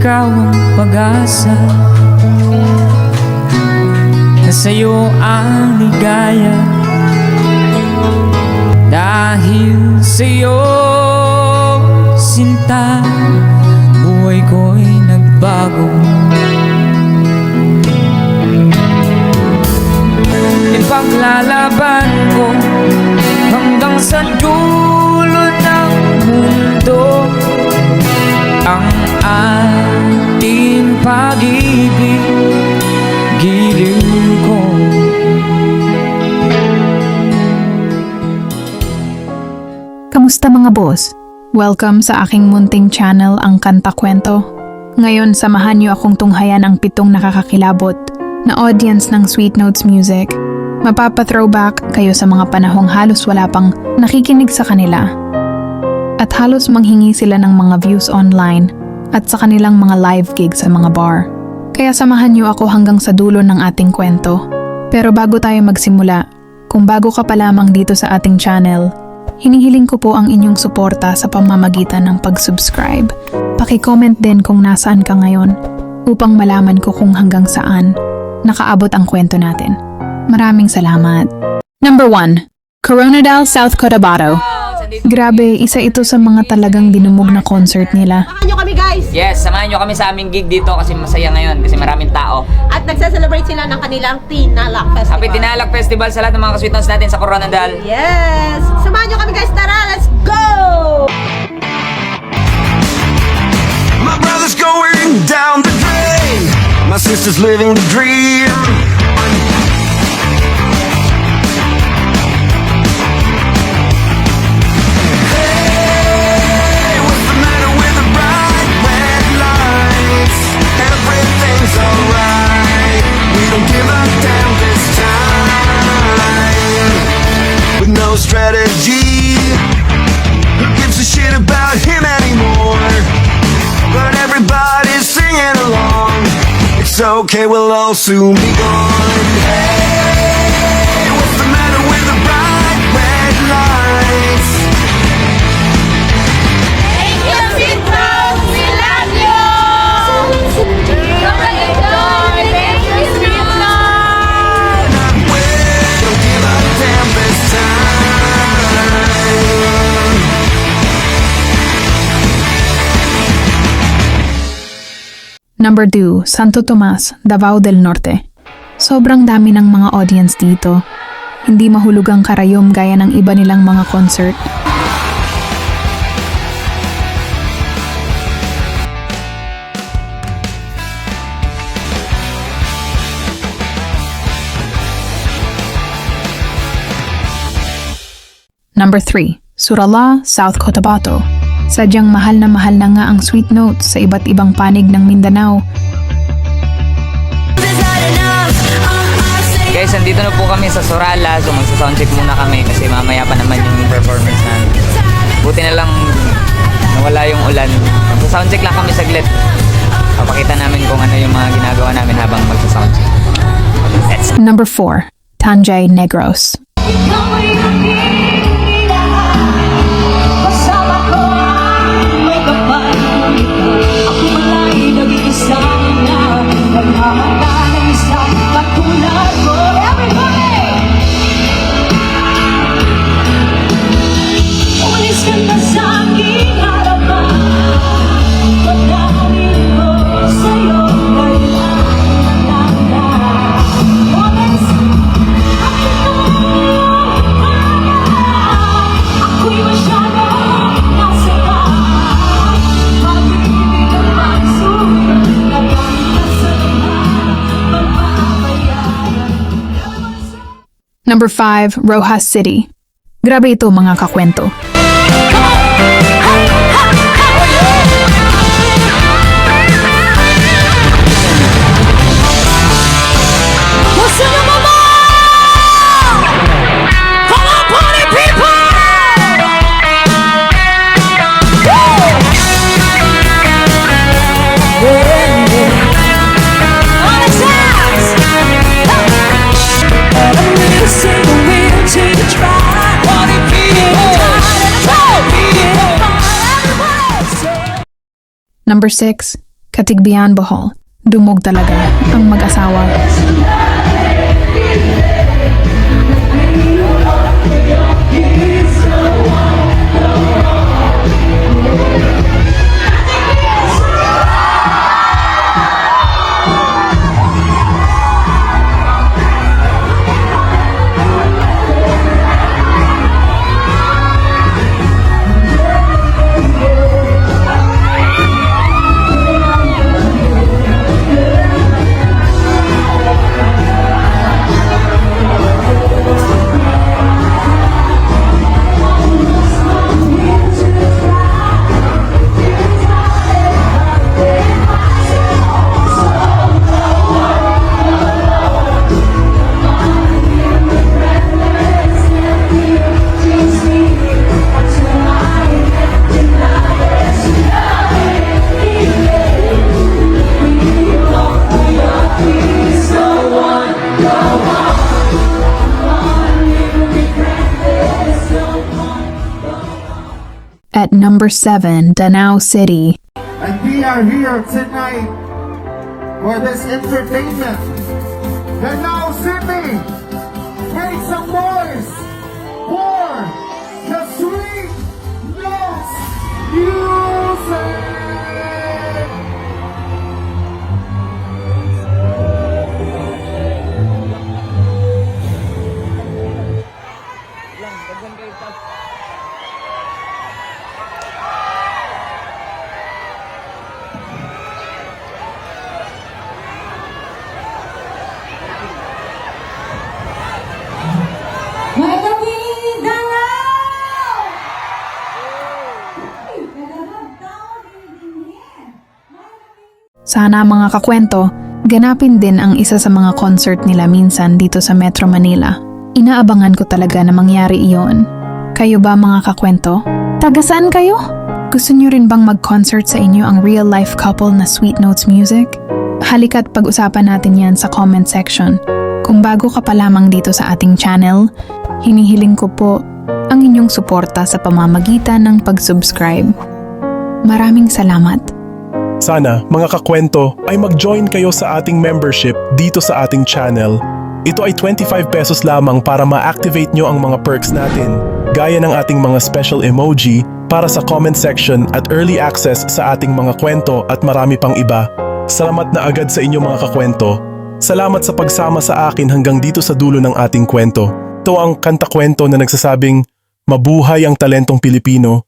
ikaw ang pag-asa, na sa'yo ang ligaya. Dahil sa'yo, sinta, buhay ko'y nagbago. Ipaglalaban ko hanggang sa dulo ng mundo ang ating pag-ibig, giliw ko. Kamusta mga boss? Welcome sa aking munting channel, ang Kanta Kwento. Ngayon, samahan niyo akong tunghayan ang 7 nakakakilabot na audience ng Sweet Notes Music. Mapapa-throwback kayo sa mga panahong halos wala pang nakikinig sa kanila. At halos manghingi sila ng mga views online at sa kanilang mga live gigs sa mga bar. Kaya samahan niyo ako hanggang sa dulo ng ating kwento. Pero bago tayo magsimula, kung bago ka pa lamang dito sa ating channel, hinihiling ko po ang inyong suporta sa pamamagitan ng pag-subscribe. Paki-comment din kung nasaan ka ngayon upang malaman ko kung hanggang saan nakaabot ang kwento natin. Maraming salamat. Number 1. Coronadal, South Cotabato. Grabe, isa ito sa mga talagang dinumog na concert nila. Samahan nyo kami guys! Yes, samahan nyo kami sa aming gig dito kasi masaya ngayon kasi maraming tao. At nagsa-celebrate sila ng kanilang Tinalak Festival. Happy Tinalak Festival sa lahat ng mga ka-Sweet Notes natin sa Coronadal. Yes! Samahan nyo kami guys, tara! Let's go! My brother's going down the drain. My sister's living the dream. Hey, what's the matter with the bright red lights? Everything's alright. We don't give a damn this time. With no strategy, who gives a shit about him anymore? But everybody's singing along. It's okay, we'll all soon be gone. Hey, what's the matter with the bright red lights? Thank you, Sweet Notes! We love you! Thank you, Sweet Notes! Don't give a damn this time. Number 2. Santo Tomas, Davao del Norte. Sobrang dami ng mga audience dito. Hindi mahulugang karayom gaya ng iba nilang mga concert. Number 3. Surallah, South Cotabato. Sadyang mahal na nga ang Sweet Notes sa iba't ibang panig ng Mindanao. Guys, andito na po kami sa Surallah. So magsa-soundcheck muna kami kasi mamaya pa naman yung performance namin. Buti na lang nawala yung ulan. Magsa-soundcheck lang kami saglit. Papakita namin kung ano yung mga ginagawa namin habang magsa-soundcheck. Number 4. Tanjay Negros. Number 5. Rojas City. Grabe ito mga kakwento. Number 6. Katigbihan, Bohol. Dumog talaga ang mag-asawa. At number 7, Danao City. And we are here tonight for this entertainment. Danao City, make some noise for the Sweet Notes Music! Sana mga kakwento, ganapin din ang isa sa mga concert nila minsan dito sa Metro Manila. Inaabangan ko talaga na mangyari iyon. Kayo ba mga kakwento? Taga saan kayo? Gusto nyo rin bang mag-concert sa inyo ang real-life couple na Sweet Notes Music? Halika't pag-usapan natin yan sa comment section. Kung bago ka pa lamang dito sa ating channel, hinihiling ko po ang inyong suporta sa pamamagitan ng pag-subscribe. Maraming salamat. Sana, mga kakwento, ay mag-join kayo sa ating membership dito sa ating channel. Ito ay 25 pesos lamang para ma-activate nyo ang mga perks natin, gaya ng ating mga special emoji para sa comment section at early access sa ating mga kwento at marami pang iba. Salamat na agad sa inyo mga kakwento. Salamat sa pagsama sa akin hanggang dito sa dulo ng ating kwento. Ito ang kanta kwento na nagsasabing, mabuhay ang talentong Pilipino.